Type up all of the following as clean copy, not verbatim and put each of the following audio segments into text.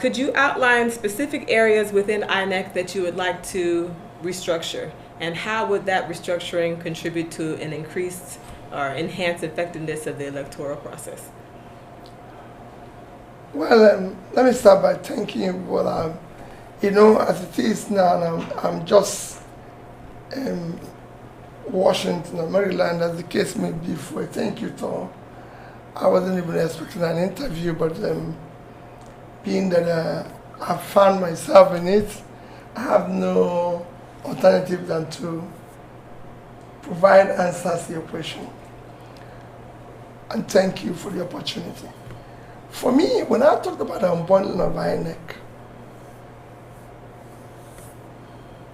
Could you outline specific areas within INEC that you would like to restructure? And how would that restructuring contribute to an increased or enhanced effectiveness of the electoral process? Well, let me start by thanking you. Well, you know, as it is now, I'm just Washington or Maryland, as the case may be, for a thank you tour. I wasn't even expecting an interview, but being that I found myself in it, I have no alternative than to provide answers to your question. And thank you for the opportunity. For me, when I talk about the unbundling of INEC,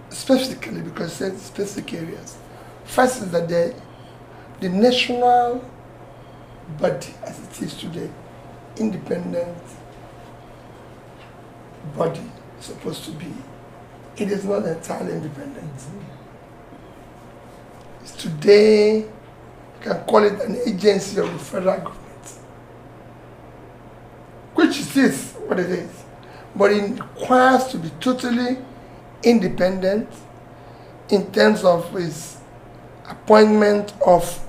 specifically because it's specific areas, first is that the national body, as it is today, independent body, supposed to be, it is not entirely independent. It's today, you can call it an agency of the federal government, which it is what it is, but it requires to be totally independent in terms of its appointment of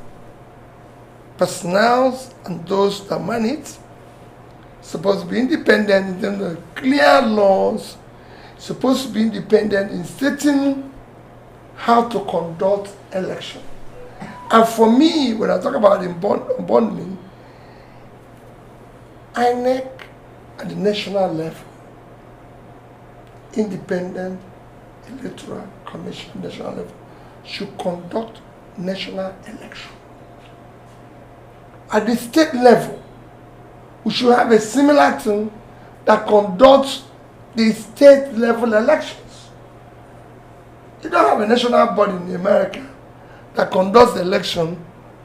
personnel and those that man it. Supposed to be independent in terms of clear laws, supposed to be independent in stating how to conduct election. And for me, when I talk about unbundling, INEC at the national level, independent electoral commission national level, should conduct national election. At the state level, we should have a similar thing that conducts the state level elections. You don't have a national body in America that conducts the election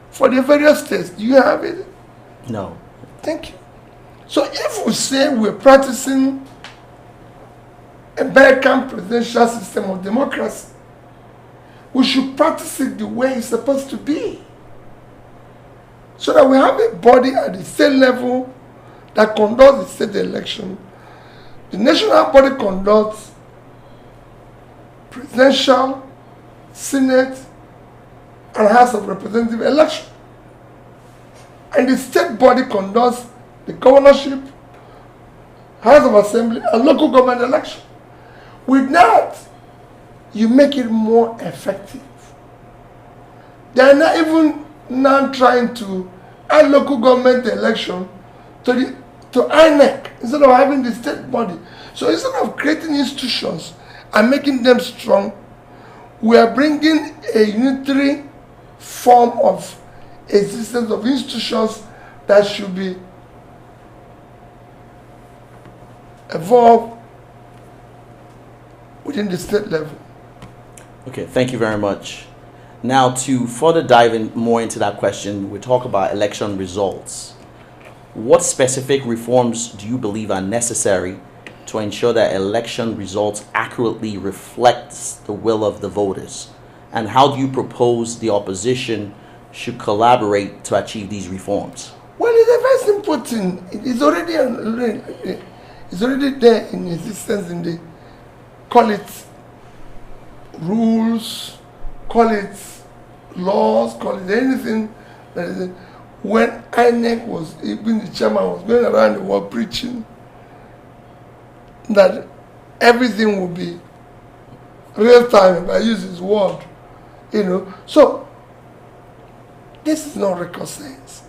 for the various states. Do you have it? No. Thank you. So if we say we're practicing American presidential system of democracy, we should practice it the way it's supposed to be. So that we have a body at the state level that conducts the state election. The national body conducts presidential, Senate, and House of Representatives election. And the state body conducts the governorship, House of Assembly, and local government election. With that, you make it more effective. They are not even now trying to add local government election to INEC instead of having the state body. So instead of creating institutions and making them strong, we are bringing a unitary form of existence of institutions that should be evolved within the state level. Okay, thank you very much. Now, to further dive in more into that question, we talk about election results. What specific reforms do you believe are necessary to ensure that election results accurately reflects the will of the voters? And how do you propose the opposition should collaborate to achieve these reforms? Well, it's a very simple thing. It's already there in existence in the, call it rules, call it laws, call it anything that is it. When INEC was, even the chairman was going around the world preaching that everything will be real time, if I use his word, you know. So, this is not record science.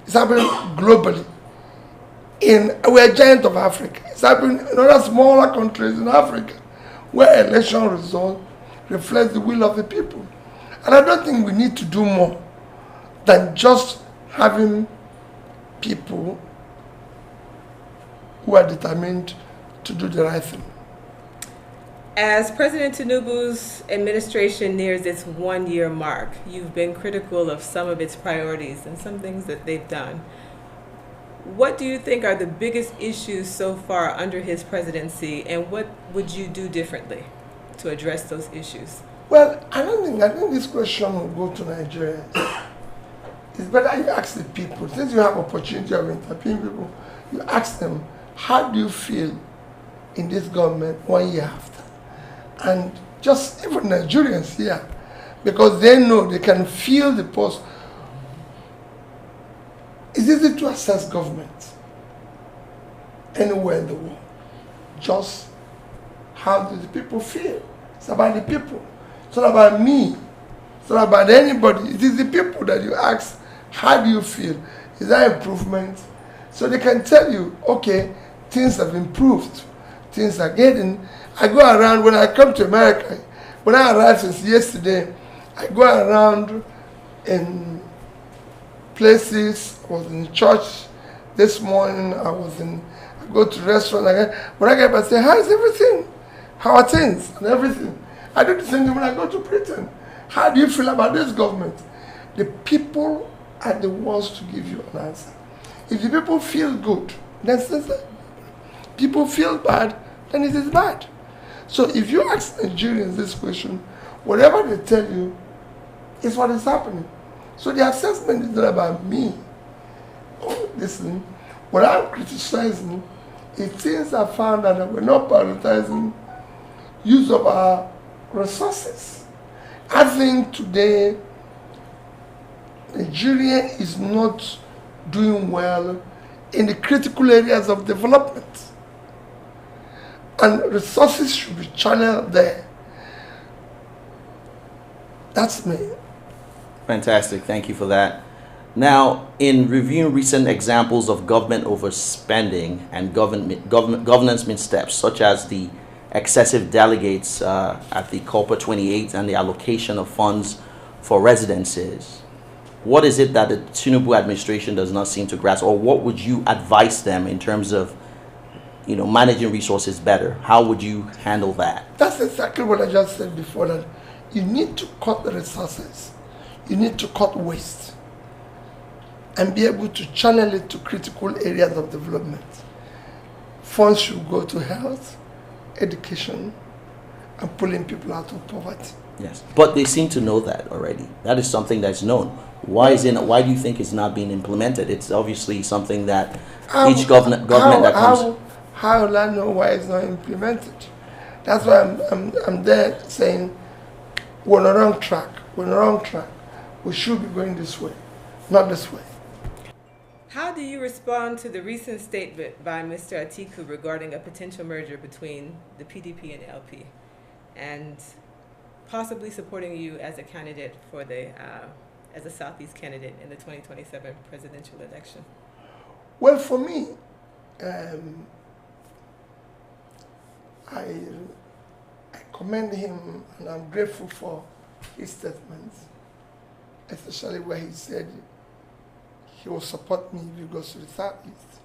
It's happening globally. We're a giant of Africa. It's happening in other smaller countries in Africa where election results reflect the will of the people. And I don't think we need to do more than just having people who are determined to do the right thing. As President Tinubu's administration nears its one-year mark, you've been critical of some of its priorities and some things that they've done. What do you think are the biggest issues so far under his presidency, and what would you do differently to address those issues? Well, I think this question will go to Nigeria. It's better you ask the people. Since you have opportunity of interviewing people, you ask them, how do you feel in this government 1 year after? And just even Nigerians here, because they know they can feel the pulse. It's easy to assess government anywhere in the world. Just how do the people feel? It's about the people. It's not about me. It's not about anybody. It is the people that you ask, how do you feel? Is there improvement? So they can tell you, okay, things have improved. Things are getting. I go around, when I come to America, when I arrived since yesterday, I go around in places. I was in church this morning. I go to restaurant again. When I get back, I say, how is everything? How are things and everything? I do the same thing when I go to Britain. How do you feel about this government? The people are the ones to give you an answer. If the people feel good, then it's good. People feel bad, then it is bad. So if you ask Nigerians this question, whatever they tell you is what is happening. So the assessment is not about me. Oh, listen, what I'm criticizing is things I found out that we're not prioritizing use of our resources. I think today Nigeria is not doing well in the critical areas of development. And resources should be channeled there. That's me. Fantastic. Thank you for that. Now, in reviewing recent examples of government overspending and governance missteps, such as the excessive delegates at the COPA 28 and the allocation of funds for residences, what is it that the Tinubu administration does not seem to grasp, or what would you advise them in terms of, managing resources better? How would you handle that? That's exactly what I just said before, that you need to cut the resources. You need to cut waste and be able to channel it to critical areas of development. Funds should go to health, education, and pulling people out of poverty. Yes, but they seem to know that already. That is something that's known. Why do you think it's not being implemented? It's obviously something that each government that comes. How will I know why it's not implemented? That's why I'm there saying we're on the wrong track. We're on the wrong track. We should be going this way, not this way. How do you respond to the recent statement by Mr. Atiku regarding a potential merger between the PDP and LP, and possibly supporting you as a candidate for as a Southeast candidate in the 2027 presidential election? Well, for me, I commend him, and I'm grateful for his statements, especially where he said he will support me if he goes to the Southeast.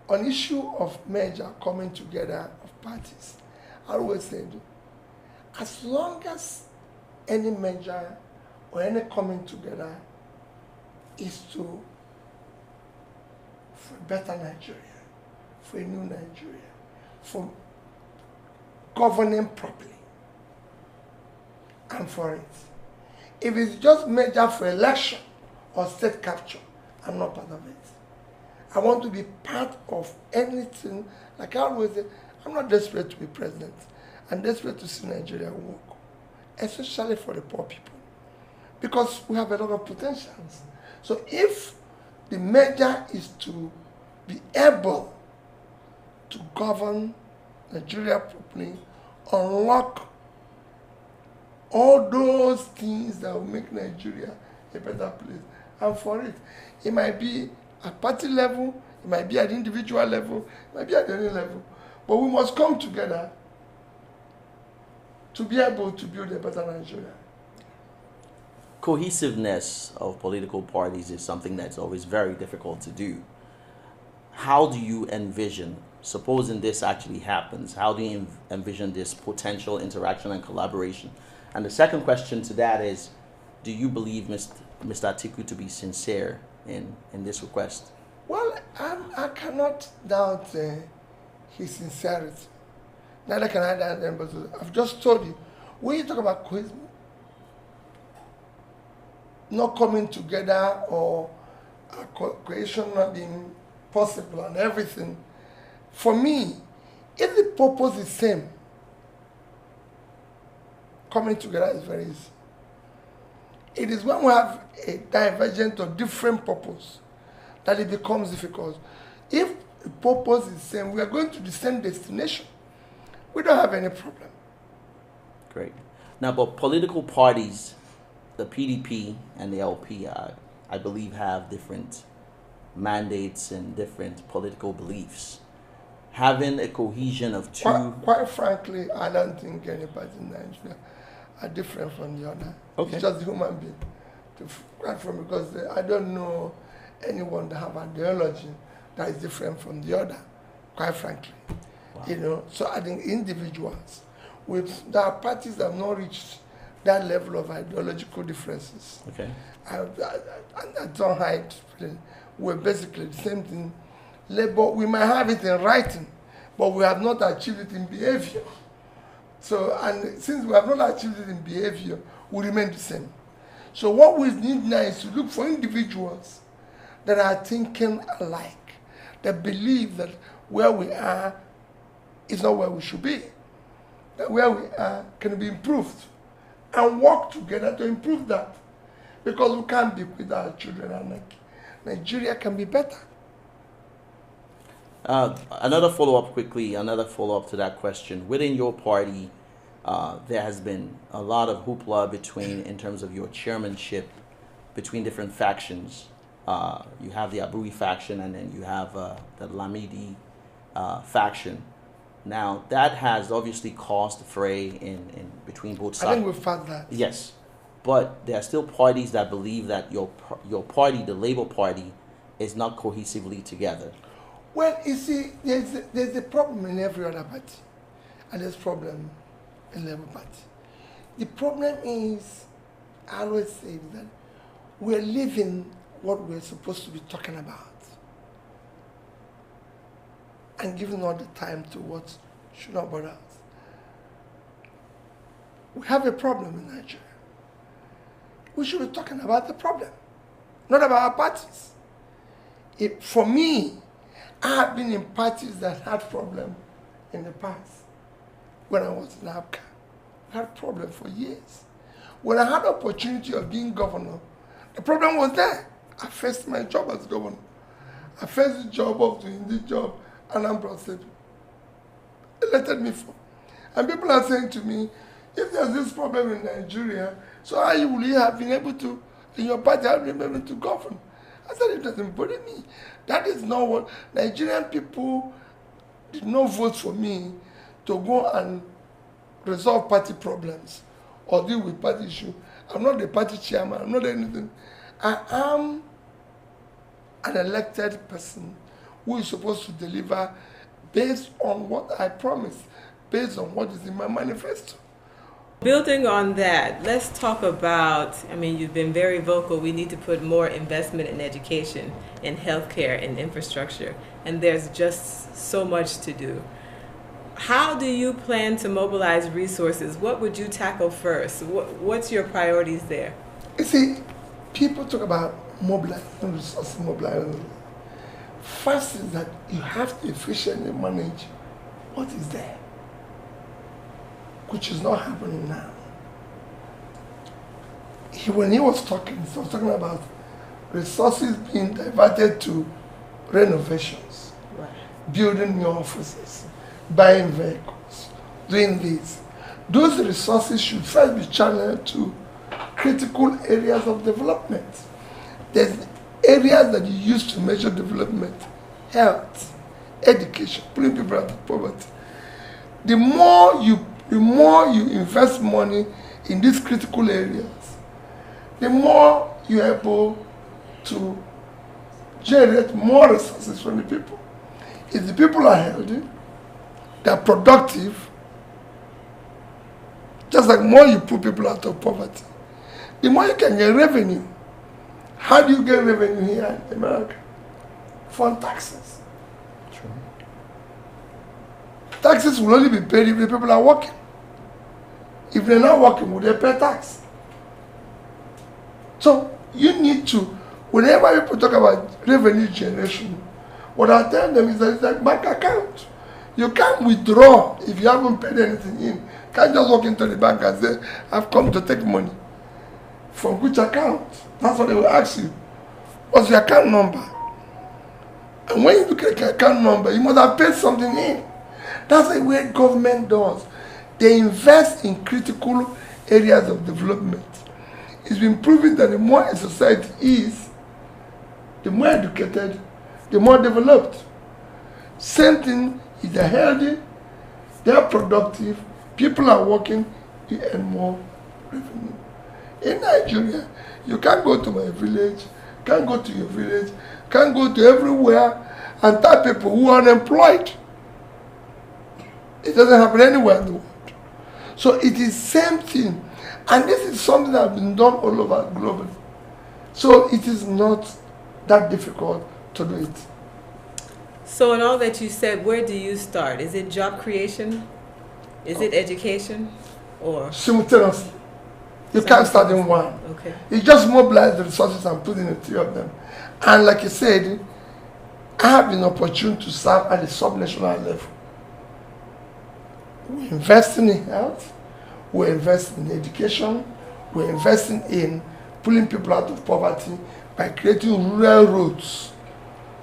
On issue of merger, coming together of parties, I always said, as long as any merger or any coming together is for a better Nigeria, for a new Nigeria, for governing properly, I'm for it. If it's just merger for election or state capture, I'm not part of it. I want to be part of anything. Like I always say, I'm not desperate to be president. I'm desperate to see Nigeria work, especially for the poor people, because we have a lot of potentials. So if the merger is to be able to govern Nigeria properly, unlock all those things that will make Nigeria a better place, I'm for it. It might be at party level, it might be at individual level, it might be at any level, but we must come together to be able to build a better Nigeria. Cohesiveness of political parties is something that's always very difficult to do. How do you envision, supposing this actually happens, how do you envision this potential interaction and collaboration? And the second question to that is, do you believe Mr. Atiku to be sincere in this request? Well, I cannot doubt his sincerity. Neither can I doubt them, but I've just told you, when you talk about cohesion, not coming together or cohesion not being possible and everything. For me, if the purpose is same, coming together is very easy. It is when we have a divergent or different purpose that it becomes difficult. If the purpose is the same, we are going to the same destination. We don't have any problem. Great. Now, but political parties, the PDP and the LP, I believe, have different mandates and different political beliefs. Having a cohesion of two... Quite frankly, I don't think any party in Nigeria are different from the other. Okay. It's just human being. Because I don't know anyone that have ideology that is different from the other, quite frankly. Wow. You know, so I think individuals, there are parties that have not reached that level of ideological differences. Okay. I don't hide. We're basically the same thing. Labor, we might have it in writing, but we have not achieved it in behavior. So, and since we have not achieved it in behavior, we remain the same. So what we need now is to look for individuals that are thinking alike, that believe that where we are is not where we should be, that where we are can be improved, and work together to improve that. Because we can't be with our children, and Nigeria can be better. Another follow-up to that question. Within your party, there has been a lot of hoopla in terms of your chairmanship between different factions. You have the Abui faction, and then you have the Lamidi faction. Now, that has obviously caused a fray in between both sides. I think we've found that. Yes. But there are still parties that believe that your party, the Labour Party, is not cohesively together. Well, you see, there's a problem in every other party, and there's a problem in Labour Party. The problem is, I always say that we're living what we're supposed to be talking about and giving all the time to what should not bother us. We have a problem in Nigeria. We should be talking about the problem, not about our parties. For me, I have been in parties that had problems in the past. When I was in APCA, I had problems for years. When I had the opportunity of being governor, the problem was there. I faced my job as governor. I faced the job of doing the job Anambra State elected me for. And people are saying to me, if there's this problem in Nigeria, so how will you have been able to, in your party, have been able to govern? I said, it doesn't bother me. That is not what Nigerian people did not vote for me to go and resolve party problems or deal with party issues. I'm not the party chairman, I'm not anything. I am an elected person who is supposed to deliver based on what I promised, based on what is in my manifesto. Building on that, let's talk about, you've been very vocal, we need to put more investment in education, in healthcare, in infrastructure, and there's just so much to do. How do you plan to mobilize resources? What would you tackle first? What's your priorities there? You see, people talk about mobilizing resources, mobilizing. First is that you have to efficiently manage what is there, which is not happening now. When he was talking about resources being diverted to renovations, right, building new offices, buying vehicles, doing this. Those resources should first be channeled to critical areas of development. There's areas that you use to measure development: health, education, putting people out of poverty. The more you invest money in these critical areas, the more you're able to generate more resources from the people. If the people are healthy, they're productive, just like more you put people out of poverty, the more you can get revenue. How do you get revenue here in America? From taxes. True. Taxes will only be paid if the people are working. If they're not working, will they pay tax? So you need to, whenever people talk about revenue generation, What I tell them is that it's like bank account. You can't withdraw if you haven't paid anything in. You can't just walk into the bank and say, I've come to take money. From which account? That's what they will ask you. What's your account number? And when you look at your account number, you must have paid something in. That's the way government does. They invest in critical areas of development. It's been proven that the more a society is, the more educated, the more developed. Same thing, if they're healthy, they're productive, people are working, you earn more revenue. In Nigeria, you can't go to my village, can't go to your village, can't go to everywhere and tell people who are unemployed. It doesn't happen anywhere in the world. So it is same thing. And this is something that has been done all over globally. So it is not that difficult to do it. So in all that you said, where do you start? Is it job creation? Is it education? Or simultaneously. You can't start in one. Okay. You just mobilize the resources and put in the three of them. And like you said, I have an opportunity to serve at the sub-national level. We're investing in health, we're investing in education, we're investing in pulling people out of poverty by creating rural roads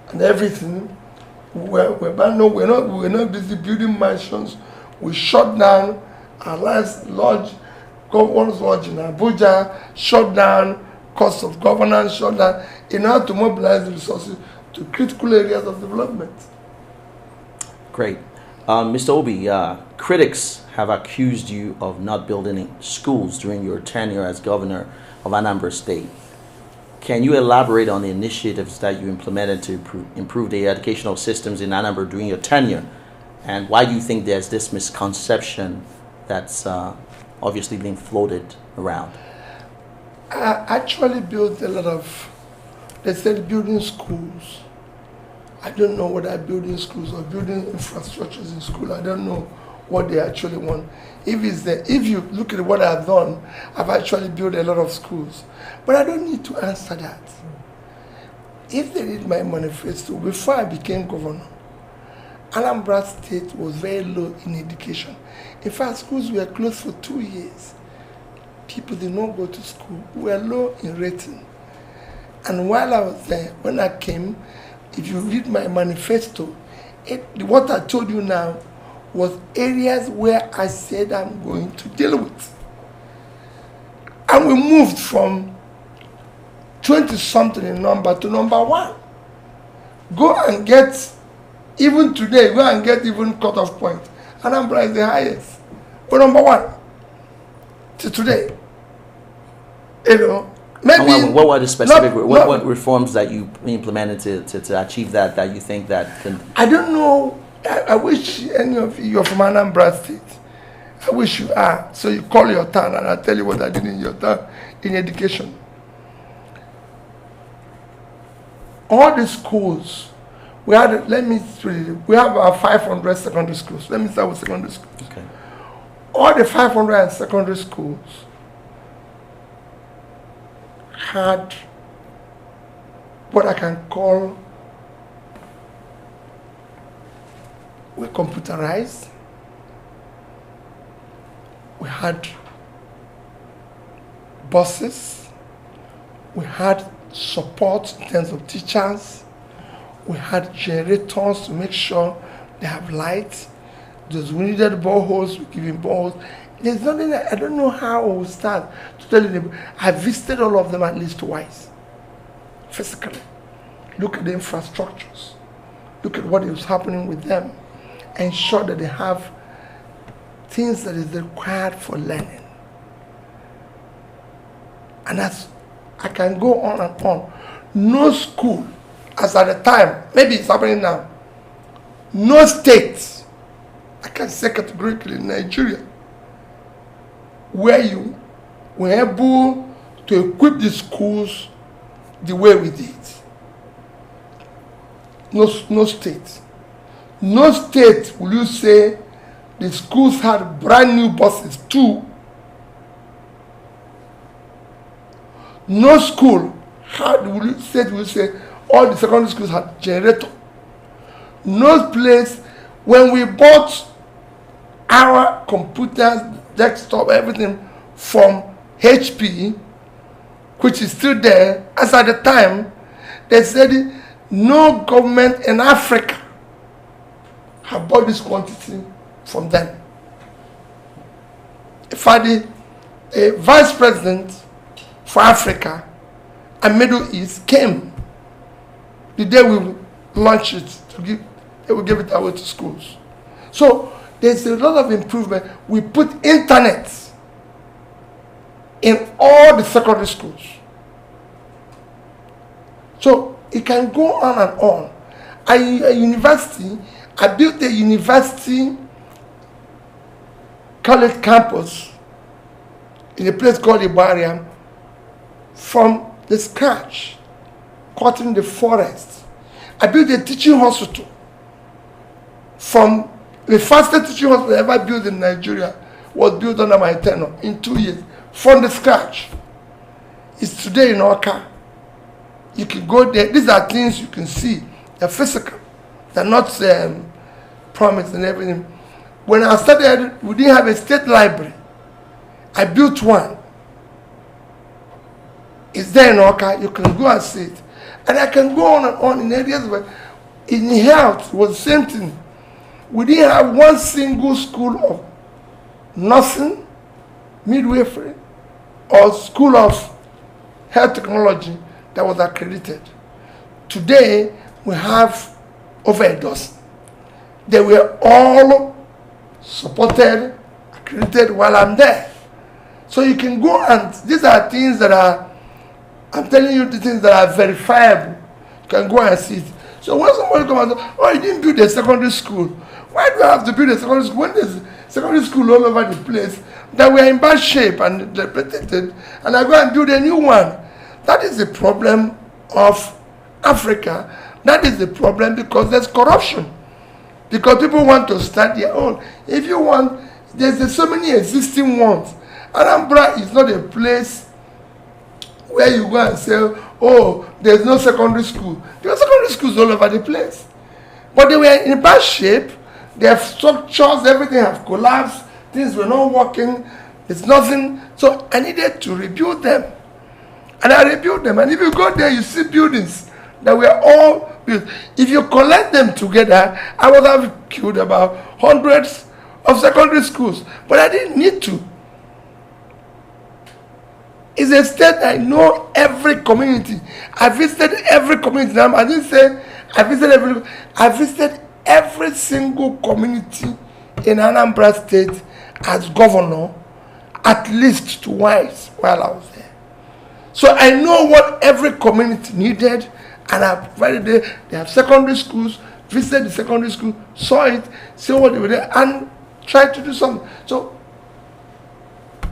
and everything. We're not busy building mansions. We shut down our last lodge, Governor's Lodge in Abuja, shut down cost of governance, shut down in order to mobilize the resources to critical areas of development. Great. Mr. Obi, critics have accused you of not building schools during your tenure as governor of Anambra State. Can you elaborate on the initiatives that you implemented to improve the educational systems in Anambra during your tenure? And why do you think there's this misconception that's obviously being floated around? I actually built a lot of, they said building schools. I don't know whether building schools or building infrastructures in school. I don't know what they actually want. If you look at what I've done, I've actually built a lot of schools. But I don't need to answer that. If they read my manifesto, before I became governor, Anambra State was very low in education. In fact, schools were closed for 2 years. People did not go to school. We were low in rating. And while I was there, when I came, if you read my manifesto, what I told you now was areas where I said I'm going to deal with. And we moved from 20-something in number to number 1. Go and get, even today, go and get even cutoff point. Anambra is the highest. We're number 1 to today. You know, maybe what were the specific, what reforms that you implemented to achieve that you think that can? I don't know. I wish any of you are from Anambra State. I wish you are. So you call your town and I'll tell you what I did in your town in education. All the schools, we have about 500 secondary schools. Let me start with secondary schools. Okay. All the 500 secondary schools had what I can call, were computerized. We had buses. We had support in terms of teachers. We had generators to make sure they have light. Those who needed boreholes, we give them boreholes. There's nothing, I don't know how I will start to tell you. I visited all of them at least twice, physically. Look at the infrastructures. Look at what is happening with them. Ensure that they have things that is required for learning. And that's, I can go on and on. No school, as at the time, maybe it's happening now, no state, I can say categorically in Nigeria, where you were able to equip the schools the way we did. No state. No state will you say the schools had brand new buses too. No school will you say all the secondary schools had generator no place. When we bought our computers, desktop, everything from HP, which is still there, as at the time, they said no government in Africa have bought this quantity from them. In fact, the vice president for Africa and Middle East came the day we launched it they will give it away to schools. So there's a lot of improvement. We put internet in all the secondary schools. So it can go on and on. At university, I built a university college campus in a place called Ibariam from the scratch, cutting the forest. I built a teaching hospital from the fastest teaching hospital ever built in Nigeria was built under my tenure in 2 years from the scratch. It's today in Oka. You can go there. These are things you can see. They're physical. They're not promised and everything. When I started, we didn't have a state library. I built one. It's there in Oka. You can go and see it. And I can go on and on in areas where in health was the same thing. We didn't have one single school of nursing, midwifery, or school of health technology that was accredited. Today, we have over a dozen. They were all supported, accredited while I'm there. So you can go and, these are things that are, I'm telling you the things that are verifiable. You can go and see it. So when somebody comes and says, oh, you didn't build a secondary school. Why do I have to build a secondary school when there's secondary school all over the place that we are in bad shape and depleted, and I go and build a new one? That is the problem of Africa. That is the problem because there's corruption. Because people want to start their own. If you want, there's so many existing ones. Anambra is not a place where you go and say, oh, there's no secondary school. There are secondary schools all over the place. But they were in bad shape. Their structures, everything have collapsed. Things were not working. There's nothing. So I needed to rebuild them. And I rebuilt them. And if you go there, you see buildings that were all built. If you collect them together, I would have killed about hundreds of secondary schools. But I didn't need to. It's a state I know every community. I visited every community. I didn't say I visited every. I visited every single community in Anambra State as governor at least twice while I was there. So I know what every community needed, and I provided it. They have secondary schools, visited the secondary school, saw it, saw what they were there, and tried to do something. So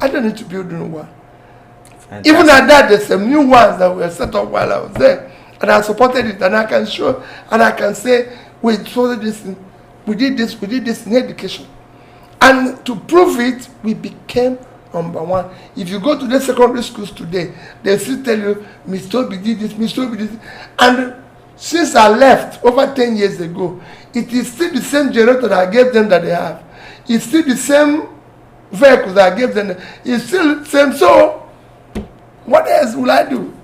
I don't need to build a new one. Fantastic. Even at that, there's some new ones that were set up while I was there, and I supported it, and I can show, and I can say, we did this in education. And to prove it, we became number one. If you go to the secondary schools today, they still tell you, Mr. Obi did this, Mr. Obi did this. And since I left over 10 years ago, it is still the same generator that I gave them that they have. It's still the same vehicles that I gave them. It's still the same. So, what else will I do?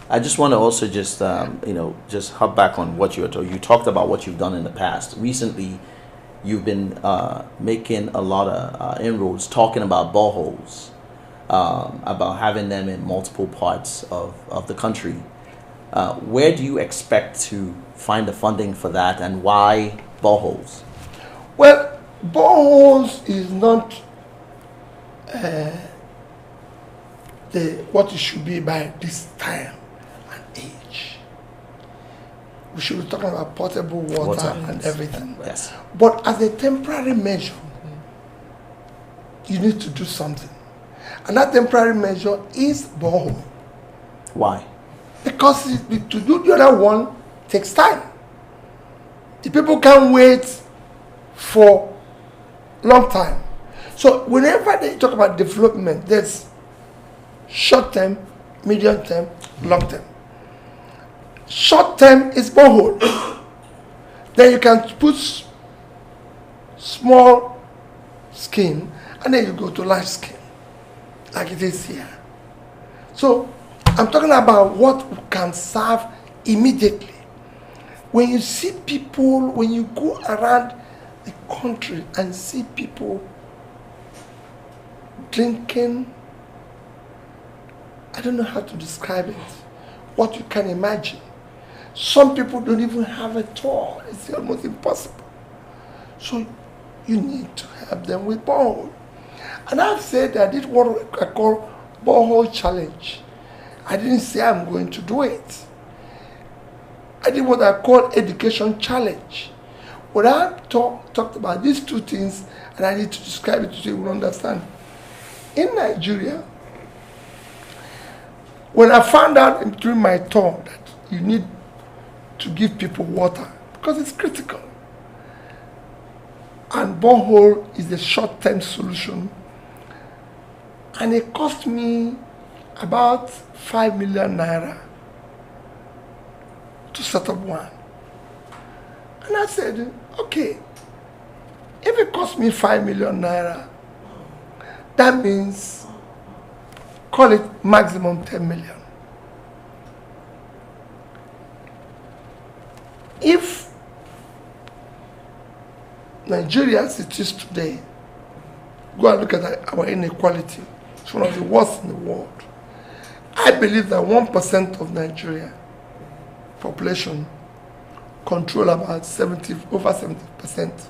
I just want to also just just hop back on what you were talking. You talked about what you've done in the past. Recently, you've been making a lot of inroads, talking about boreholes, about having them in multiple parts of the country. Where do you expect to find the funding for that, and why boreholes? Well, boreholes is not what it should be by this time and age. We should be talking about potable water and everything. Yes. But as a temporary measure, you need to do something. And that temporary measure is borehole. Why? Because to do the other one takes time. The people can't wait for a long time. So whenever they talk about development, there's short term, medium term, long term. Short term is borehole. Then you can put small scheme, and then you go to large scheme, like it is here. So I'm talking about what can serve immediately. When you see people, when you go around the country and see people drinking, I don't know how to describe it, what you can imagine. Some people don't even have a tour. It's almost impossible. So you need to help them with borehole. And I've said I did what I call borehole challenge. I didn't say I'm going to do it. I did what I call education challenge. When I talked about these two things, and I need to describe it so you will understand. In Nigeria, when I found out during my tour that you need to give people water, because it's critical, and borehole is a short-term solution, and it cost me about 5 million naira to set up one. And I said, okay, if it cost me 5 million naira, that means call it maximum 10 million. If Nigeria as it is today, go and look at our inequality, it's one of the worst in the world. I believe that 1% of Nigeria population control about over 70%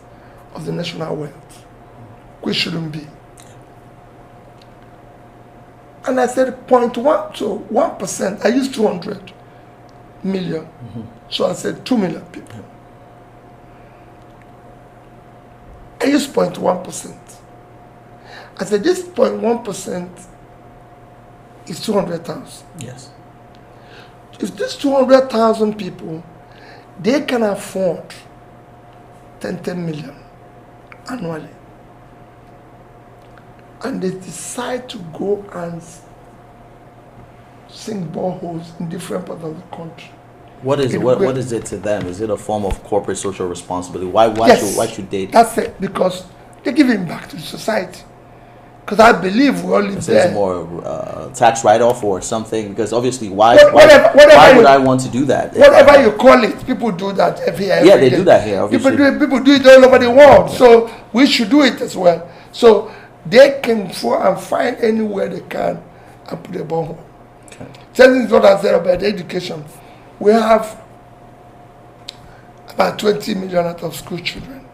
of the national wealth, which shouldn't be. And I said 0.1 to 1%. I used 200 million. So I said 2 million people. I used 0.1%. I said this 0.1% is 200,000. Yes. If these 200,000 people, they can afford 10 million annually, and they decide to go and sink boreholes in different parts of the country. What is it to them? Is it a form of corporate social responsibility? Why should they? That's it, because they're giving back to the society. Because I believe we all live there. It's more tax write-off or something. Because obviously, why would I want to do that? Whatever you call it, people do that every year. Yeah, they do that here. Obviously. People do it all over the world. So we should do it as well. So they can go and find anywhere they can and put a borehole. Okay. Same is what I said about education. We have about 20 million out of school children.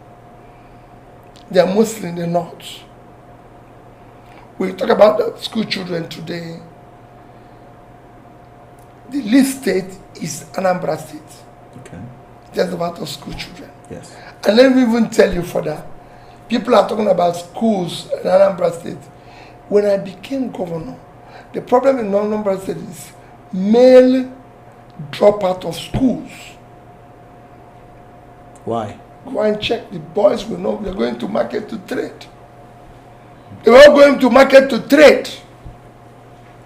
They are mostly in the north. We talk about the school children today. The least state is Anambra State. Okay. Just about the school children. Yes. And let me even tell you further. People are talking about schools in Anambra State. When I became governor, the problem in Anambra State is male drop out of schools. Why? Go and check. The boys will know they're going to market to trade. They were all going to market to trade.